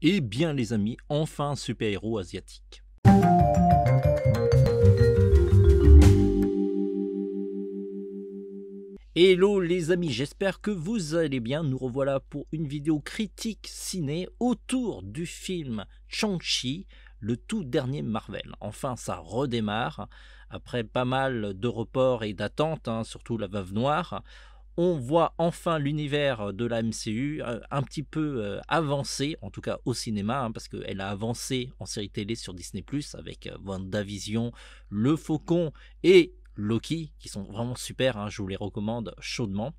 Eh bien les amis, enfin un super-héros asiatique. Hello les amis, j'espère que vous allez bien. Nous revoilà pour une vidéo critique ciné autour du film Shang-Chi, le tout dernier Marvel. Enfin ça redémarre, après pas mal de reports et d'attentes, surtout la Veuve Noire. On voit enfin l'univers de la MCU un petit peu avancé, en tout cas au cinéma, parce qu'elle a avancé en série télé sur Disney+, avec WandaVision, Le Faucon et Loki, qui sont vraiment super, je vous les recommande chaudement.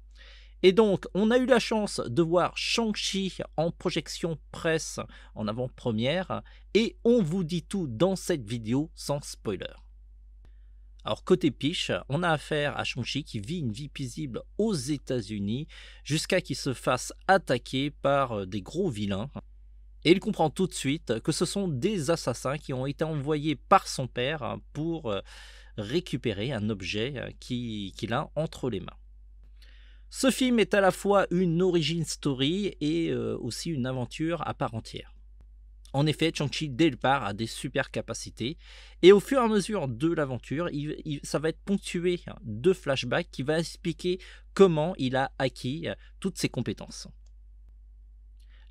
Et donc, on a eu la chance de voir Shang-Chi en projection presse en avant-première, et on vous dit tout dans cette vidéo sans spoiler. Alors côté pitch, on a affaire à Shang-Chi qui vit une vie paisible aux États-Unis jusqu'à qu'il se fasse attaquer par des gros vilains. Et il comprend tout de suite que ce sont des assassins qui ont été envoyés par son père pour récupérer un objet qu'il a entre les mains. Ce film est à la fois une origin story et aussi une aventure à part entière. En effet, Shang-Chi, dès le départ, a des super capacités. Et au fur et à mesure de l'aventure, ça va être ponctué de flashbacks qui va expliquer comment il a acquis toutes ses compétences.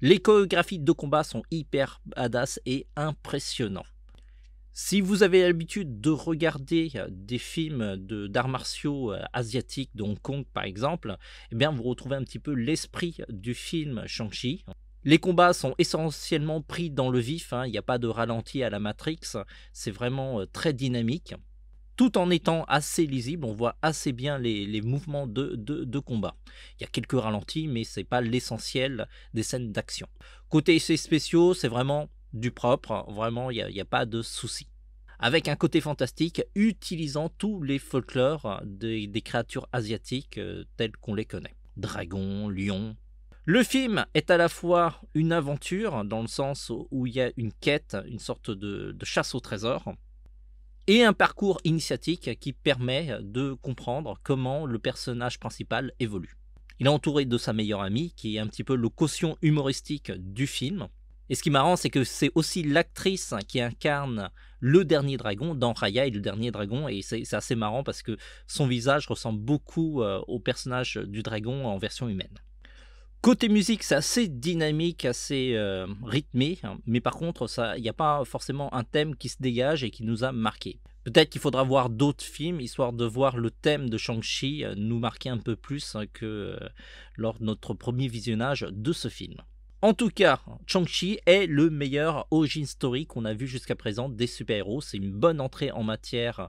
Les chorégraphies de combat sont hyper badass et impressionnants. Si vous avez l'habitude de regarder des films d'arts martiaux asiatiques, de Hong Kong par exemple, eh bien vous retrouvez un petit peu l'esprit du film Shang-Chi. Les combats sont essentiellement pris dans le vif, il n'y a pas de ralenti à la Matrix, c'est vraiment très dynamique. Tout en étant assez lisible, on voit assez bien les mouvements de combat. Il y a quelques ralentis, mais ce n'est pas l'essentiel des scènes d'action. Côté effets spéciaux, c'est vraiment du propre, vraiment il n'y a pas de souci. Avec un côté fantastique, utilisant tous les folklores des créatures asiatiques telles qu'on les connaît. Dragons, lions. Le film est à la fois une aventure, dans le sens où il y a une quête, une sorte de chasse au trésor, et un parcours initiatique qui permet de comprendre comment le personnage principal évolue. Il est entouré de sa meilleure amie, qui est un petit peu le quotient humoristique du film. Et ce qui est marrant, c'est que c'est aussi l'actrice qui incarne le dernier dragon dans Raya et le dernier dragon, et c'est assez marrant parce que son visage ressemble beaucoup au personnage du dragon en version humaine. Côté musique, c'est assez dynamique, assez rythmé, mais par contre, il n'y a pas forcément un thème qui se dégage et qui nous a marqué. Peut-être qu'il faudra voir d'autres films, histoire de voir le thème de Shang-Chi nous marquer un peu plus que lors de notre premier visionnage de ce film. En tout cas, Shang-Chi est le meilleur origin story qu'on a vu jusqu'à présent des super-héros. C'est une bonne entrée en matière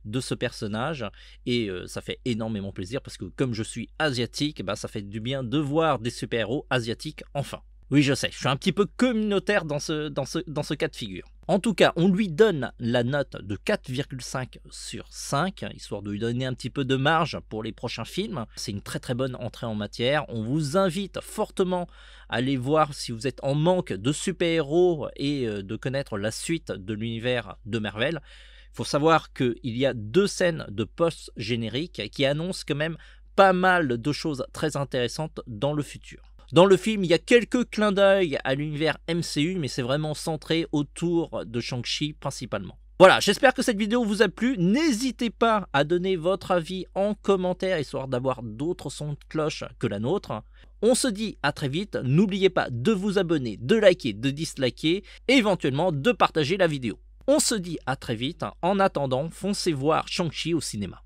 de ce personnage et ça fait énormément plaisir parce que comme je suis asiatique, ça fait du bien de voir des super-héros asiatiques enfin. Oui, je sais, je suis un petit peu communautaire dans ce cas de figure. En tout cas, on lui donne la note de 4,5 sur 5, histoire de lui donner un petit peu de marge pour les prochains films. C'est une très très bonne entrée en matière. On vous invite fortement à aller voir si vous êtes en manque de super-héros et de connaître la suite de l'univers de Marvel. Il faut savoir qu'il y a 2 scènes de post-générique qui annoncent quand même pas mal de choses très intéressantes dans le futur. Dans le film, il y a quelques clins d'œil à l'univers MCU, mais c'est vraiment centré autour de Shang-Chi principalement. Voilà, j'espère que cette vidéo vous a plu. N'hésitez pas à donner votre avis en commentaire, histoire d'avoir d'autres sons de cloche que la nôtre. On se dit à très vite. N'oubliez pas de vous abonner, de liker, de disliker et éventuellement de partager la vidéo. On se dit à très vite. En attendant, foncez voir Shang-Chi au cinéma.